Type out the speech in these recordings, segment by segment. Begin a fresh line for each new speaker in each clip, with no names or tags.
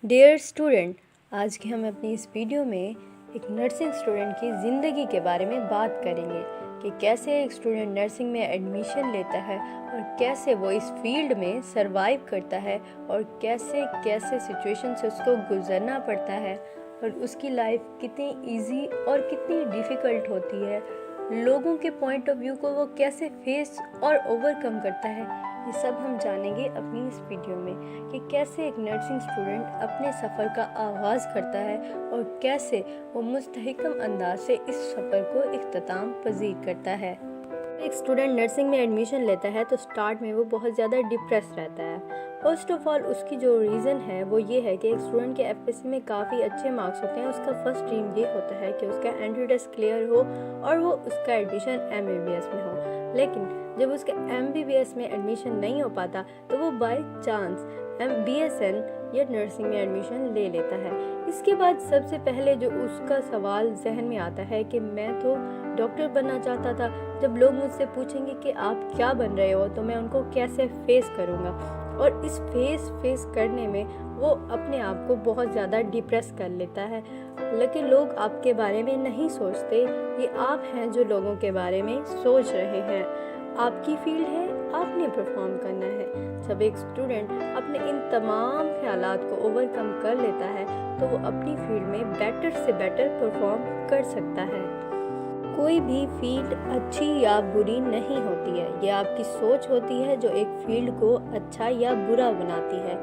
Dear student, आज के हम अपनी इस वीडियो में एक नर्सिंग स्टूडेंट की ज़िंदगी के बारे में बात करेंगे कि कैसे एक स्टूडेंट नर्सिंग में एडमिशन लेता है और कैसे वो इस फील्ड में सरवाइव करता है और कैसे कैसे सिचुएशन से उसको गुजरना पड़ता है और उसकी लाइफ कितनी इजी और कितनी डिफ़िकल्ट होती है, लोगों के पॉइंट ऑफ व्यू को वो कैसे फेस और ओवरकम करता है। ये सब हम जानेंगे अपनी इस वीडियो में कि कैसे एक नर्सिंग स्टूडेंट अपने सफ़र का आगाज़ करता है और कैसे वो मुस्तहकम अंदाज से इस सफ़र को इख्तिताम पजीर करता है। एक स्टूडेंट नर्सिंग में एडमिशन लेता है तो स्टार्ट में वो बहुत ज़्यादा डिप्रेस रहता है। फर्स्ट ऑफ ऑल उसकी जो रीज़न है वो ये है कि एक स्टूडेंट के एफएससी में काफ़ी अच्छे मार्क्स होते हैं। उसका फर्स्ट ड्रीम ये होता है कि उसका एंट्री टेस्ट क्लियर हो और वो उसका एडमिशन एमबीबीएस में हो, लेकिन जब उसका एमबीबीएस में एडमिशन नहीं हो पाता तो वो बाय चांस बीएसएन या नर्सिंग में एडमिशन ले लेता है। इसके बाद सबसे पहले जो उसका सवाल जहन में आता है कि मैं तो डॉक्टर बनना चाहता था, जब लोग मुझसे पूछेंगे कि आप क्या बन रहे हो तो मैं उनको कैसे फेस करूँगा। और इस फेस करने में वो अपने आप को बहुत ज़्यादा डिप्रेस कर लेता है। लेकिन लोग आपके बारे में नहीं सोचते, ये आप हैं जो लोगों के बारे में सोच रहे हैं। आपकी फील्ड है, आपने परफॉर्म करना है। जब एक स्टूडेंट अपने इन तमाम ख्यालात को ओवरकम कर लेता है तो वो अपनी फील्ड में बेटर से बेटर परफॉर्म कर सकता है। कोई भी फील्ड अच्छी या बुरी नहीं होती है, ये आपकी सोच होती है जो एक फील्ड को अच्छा या बुरा बनाती है।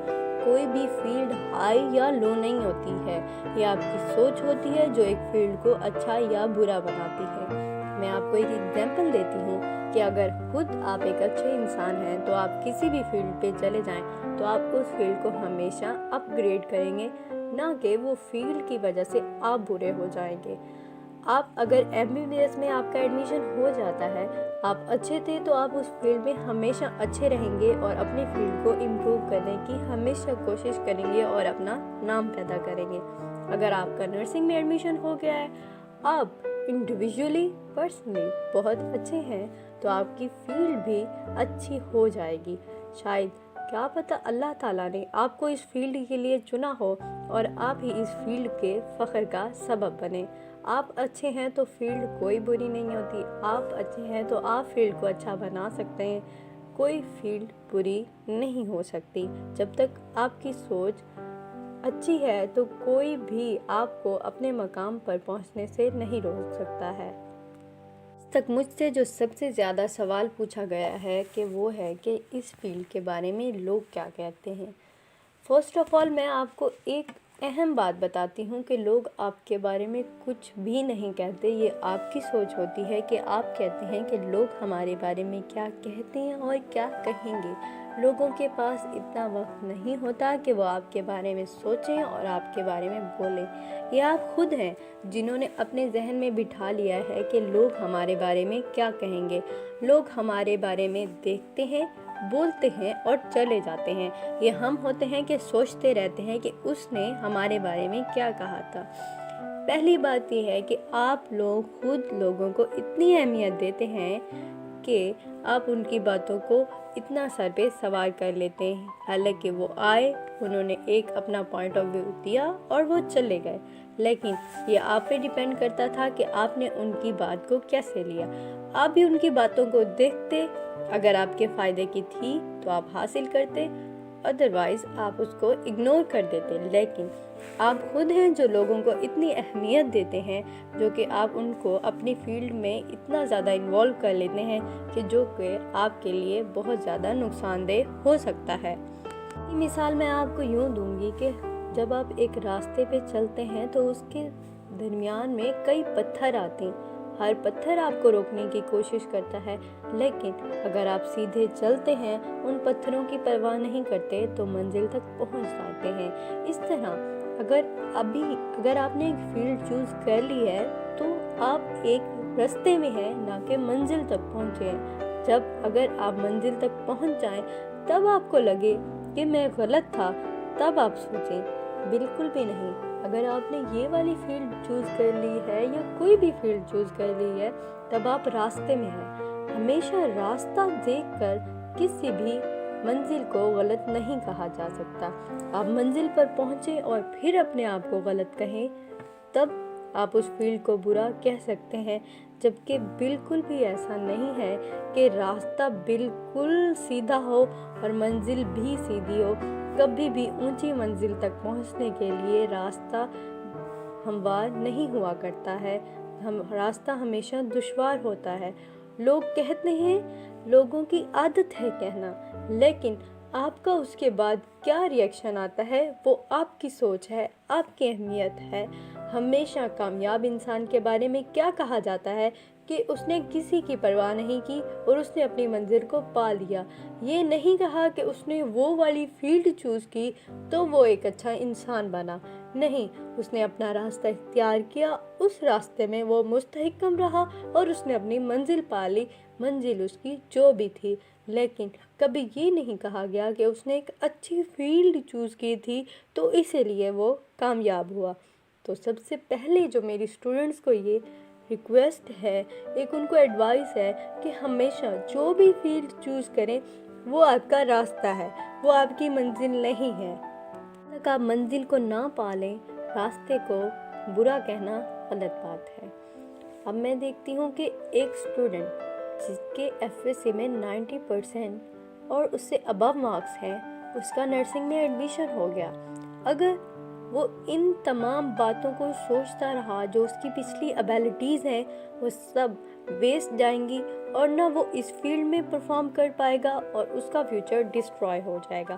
कोई भी फील्ड हाई या लो नहीं होती है, ये आपकी सोच होती है जो एक फील्ड को अच्छा या बुरा बनाती है। मैं आपको एक एग्जांपल देती हूँ कि अगर खुद आप एक अच्छे इंसान हैं तो आप किसी भी फील्ड पे चले जाएं तो आप उस फील्ड को हमेशा अपग्रेड करेंगे, ना कि वो फील्ड की वजह से आप बुरे हो जाएंगे। आप अगर एमबीबीएस में आपका एडमिशन हो जाता है, आप अच्छे थे तो आप उस फील्ड में हमेशा अच्छे रहेंगे और अपनी फील्ड को इम्प्रूव करने की हमेशा कोशिश करेंगे और अपना नाम पैदा करेंगे। अगर आपका नर्सिंग में एडमिशन हो गया है, आप इंडिविजुअली पर्सनली बहुत अच्छे हैं तो आपकी फील्ड भी अच्छी हो जाएगी। शायद क्या पता अल्लाह ताला ने आपको इस फील्ड के लिए चुना हो और आप ही इस फील्ड के फ़ख्र का सबब बने। आप अच्छे हैं तो फील्ड कोई बुरी नहीं होती, आप अच्छे हैं तो आप फील्ड को अच्छा बना सकते हैं। कोई फील्ड बुरी नहीं हो सकती। जब तक आपकी सोच अच्छी है तो कोई भी आपको अपने मकाम पर पहुंचने से नहीं रोक सकता है। तक मुझसे जो सबसे ज़्यादा सवाल पूछा गया है कि वो है कि इस फील्ड के बारे में लोग क्या कहते हैं। फर्स्ट ऑफ ऑल मैं आपको एक अहम बात बताती हूँ कि लोग आपके बारे में कुछ भी नहीं कहते, ये आपकी सोच होती है कि आप कहते हैं कि लोग हमारे बारे में क्या कहते हैं और क्या कहेंगे। लोगों के पास इतना वक्त नहीं होता कि वो आपके बारे में सोचें और आपके बारे में बोलें। ये आप खुद हैं जिन्होंने अपने जहन में बिठा लिया है कि लोग हमारे बारे में क्या कहेंगे। लोग हमारे बारे में देखते हैं, बोलते हैं और चले जाते हैं। ये हम होते हैं कि सोचते रहते हैं कि उसने हमारे बारे में क्या कहा था। पहली बात ये है कि आप लोग खुद लोगों को इतनी अहमियत देते हैं कि आप उनकी बातों को इतना सर पे सवार कर लेते हैं। हालांकि वो आए, उन्होंने एक अपना पॉइंट ऑफ व्यू दिया और वो चले गए, लेकिन ये आप पे डिपेंड करता था कि आपने उनकी बात को कैसे लिया। आप भी उनकी बातों को देखते, अगर आपके फ़ायदे की थी तो आप हासिल करते, अदरवाइज़ आप उसको इग्नोर कर देते। लेकिन आप खुद हैं जो लोगों को इतनी अहमियत देते हैं, जो कि आप उनको अपनी फील्ड में इतना ज़्यादा इन्वॉल्व कर लेते हैं कि जो कि आपके लिए बहुत ज़्यादा नुकसानदेह हो सकता है। मिसाल मैं आपको यूँ दूंगी कि जब आप एक रास्ते पे चलते हैं तो उसके दरमियान में कई पत्थर आते हैं। हर पत्थर आपको रोकने की कोशिश करता है, लेकिन अगर आप सीधे चलते हैं, उन पत्थरों की परवाह नहीं करते तो मंजिल तक पहुंच जाते हैं। इस तरह अगर आपने एक फील्ड चूज़ कर ली है तो आप एक रास्ते में हैं, ना कि मंजिल तक पहुंचे हैं। जब अगर आप मंजिल तक पहुंच जाएं तब आपको लगे कि मैं गलत था, तब आप सोचें, बिल्कुल भी नहीं। अगर आपने ये वाली फील्ड चूज़ कर ली है या कोई भी फील्ड चूज़ कर ली है, तब आप रास्ते में हैं। हमेशा रास्ता देखकर किसी भी منزل کو غلط نہیں کہا جا سکتا۔ آپ منزل پر پہنچیں اور پھر اپنے آپ کو غلط کہیں تب آپ اس فیلڈ کو برا کہہ سکتے ہیں، جبکہ بالکل بھی ایسا نہیں ہے کہ راستہ بالکل سیدھا ہو اور منزل بھی سیدھی ہو۔ کبھی بھی اونچی منزل تک پہنچنے کے لیے راستہ ہموار نہیں ہوا کرتا ہے، راستہ ہمیشہ دشوار ہوتا ہے۔ لوگ کہتے ہیں، لوگوں کی عادت ہے کہنا، لیکن آپ کا اس کے بعد کیا ری ایکشن آتا ہے وہ آپ کی سوچ ہے، آپ کی اہمیت ہے۔ ہمیشہ کامیاب انسان کے بارے میں کیا کہا جاتا ہے کہ اس نے کسی کی پرواہ نہیں کی اور اس نے اپنی منزل کو پا لیا۔ یہ نہیں کہا کہ اس نے وہ والی فیلڈ چوز کی تو وہ ایک اچھا انسان بنا، نہیں، اس نے اپنا راستہ اختیار کیا، اس راستے میں وہ مستحکم رہا اور اس نے اپنی منزل پا لی، منزل اس کی جو بھی تھی۔ لیکن کبھی یہ نہیں کہا گیا کہ اس نے ایک اچھی فیلڈ چوز کی تھی تو اسی لیے وہ کامیاب ہوا۔ تو سب سے پہلے جو میری اسٹوڈنٹس کو یہ ریکویسٹ ہے، ایک ان کو ایڈوائس ہے کہ ہمیشہ جو بھی فیلڈ چوز کریں وہ آپ کا راستہ ہے، وہ آپ کی منزل نہیں ہے۔ جب تک آپ منزل کو نہ پالیں، راستے کو برا کہنا غلط بات ہے۔ اب میں دیکھتی ہوں کہ ایک اسٹوڈنٹ جس کے ایف ایس سی میں 90% اور اس سے ابو مارکس ہیں، اس کا نرسنگ میں ایڈمیشن ہو گیا۔ اگر وہ ان تمام باتوں کو سوچتا رہا، جو اس کی پچھلی ابیلٹیز ہیں وہ سب ویسٹ جائیں گی اور نہ وہ اس فیلڈ میں پرفارم کر پائے گا اور اس کا فیوچر ڈسٹروائے ہو جائے گا۔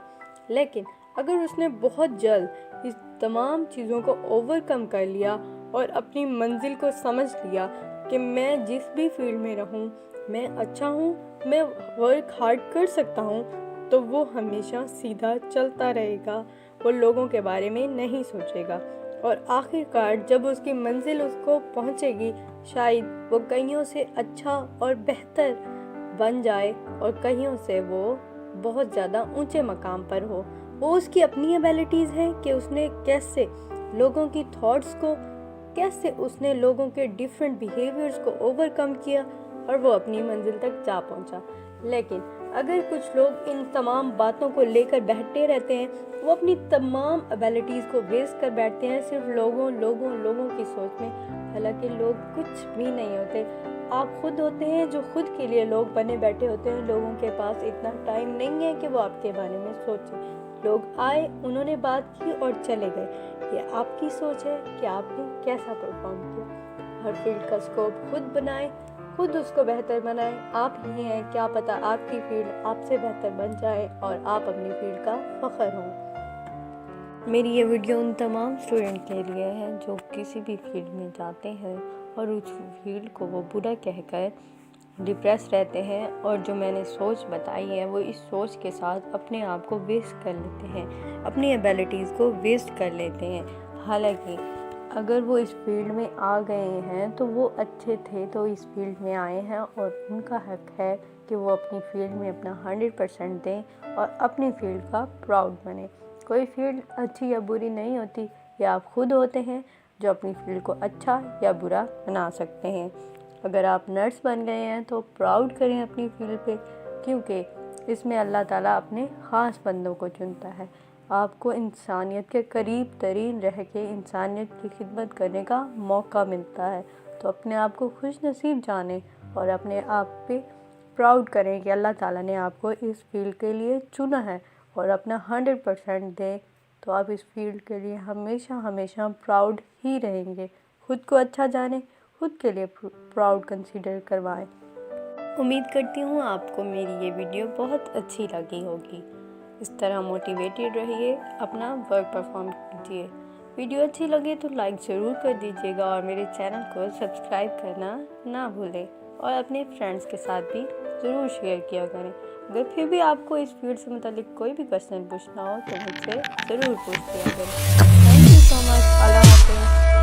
لیکن اگر اس نے بہت جلد اس تمام چیزوں کو اوورکم کر لیا اور اپنی منزل کو سمجھ لیا کہ میں جس بھی فیلڈ میں رہوں میں اچھا ہوں، میں ورک ہارڈ کر سکتا ہوں، تو وہ ہمیشہ سیدھا چلتا رہے گا، وہ لوگوں کے بارے میں نہیں سوچے گا، اور آخر کار جب اس کی منزل اس کو پہنچے گی شاید وہ کئیوں سے اچھا اور بہتر بن جائے اور کئیوں سے وہ بہت زیادہ اونچے مقام پر ہو۔ وہ اس کی اپنی ایبیلٹیز ہیں کہ اس نے کیسے لوگوں کی تھاٹس کو، کیسے اس نے لوگوں کے ڈیفرنٹ بیہیویئرز کو اوورکم کیا اور وہ اپنی منزل تک جا پہنچا۔ لیکن اگر کچھ لوگ ان تمام باتوں کو لے کر بیٹھتے رہتے ہیں، وہ اپنی تمام ایبیلٹیز کو ویسٹ کر بیٹھتے ہیں صرف لوگوں کی سوچ میں، حالانکہ لوگ کچھ بھی نہیں ہوتے، آپ خود ہوتے ہیں جو خود کے لیے لوگ بنے بیٹھے ہوتے ہیں۔ لوگوں کے پاس اتنا ٹائم نہیں ہے کہ وہ آپ کے بارے میں سوچیں۔ لوگ آئے، انہوں نے بات کی اور چلے گئے، یہ آپ کی سوچ ہے کہ آپ نے کیسا پرفارم کیا۔ ہر فیلڈ کا اسکوپ خود بنائیں، خود اس کو بہتر بنائیں۔ آپ ہی ہیں، کیا پتہ آپ کی فیلڈ آپ سے بہتر بن جائے اور آپ اپنی فیلڈ کا فخر ہوں۔ میری یہ ویڈیو ان تمام اسٹوڈنٹ کے لیے ہے جو کسی بھی فیلڈ میں جاتے ہیں اور اس فیلڈ کو وہ برا کہہ کر ڈپریس رہتے ہیں، اور جو میں نے سوچ بتائی ہے وہ اس سوچ کے ساتھ اپنے آپ کو ویسٹ کر لیتے ہیں، اپنی ایبیلٹیز کو ویسٹ کر لیتے ہیں۔ حالانکہ اگر وہ اس فیلڈ میں آ گئے ہیں تو وہ اچھے تھے تو اس فیلڈ میں آئے ہیں، اور ان کا حق ہے کہ وہ اپنی فیلڈ میں اپنا 100% دیں اور اپنی فیلڈ کا پراؤڈ بنیں۔ کوئی فیلڈ اچھی یا بری نہیں ہوتی، یہ آپ خود ہوتے ہیں جو اپنی فیلڈ کو اچھا یا برا بنا سکتے ہیں۔ اگر آپ نرس بن گئے ہیں تو پراؤڈ کریں اپنی فیلڈ پہ، کیونکہ اس میں اللہ تعالیٰ اپنے خاص بندوں کو چنتا ہے۔ آپ کو انسانیت کے قریب ترین رہ کے انسانیت کی خدمت کرنے کا موقع ملتا ہے، تو اپنے آپ کو خوش نصیب جانیں اور اپنے آپ پہ پراؤڈ کریں کہ اللہ تعالیٰ نے آپ کو اس فیلڈ کے لیے چنا ہے، اور اپنا 100% دیں تو آپ اس فیلڈ کے لیے ہمیشہ پراؤڈ ہی رہیں گے۔ خود کو اچھا جانیں، خود کے لیے پراؤڈ کنسیڈر کروائیں۔ امید کرتی ہوں آپ کو میری یہ ویڈیو بہت اچھی لگی ہوگی۔ اس طرح موٹیویٹڈ رہیے، اپنا ورک پرفارم کیجیے۔ ویڈیو اچھی لگے تو لائک ضرور کر دیجیے گا اور میرے چینل کو سبسکرائب کرنا نہ بھولیں، اور اپنے فرینڈس کے ساتھ بھی ضرور شیئر کیا کریں۔ اگر پھر بھی آپ کو اس فیلڈ سے متعلق کوئی بھی کویسچن پوچھنا ہو تو مجھ سے ضرور پوچھ لیا کریں۔ تھینک یو سو مچ۔ اللہ حافظ۔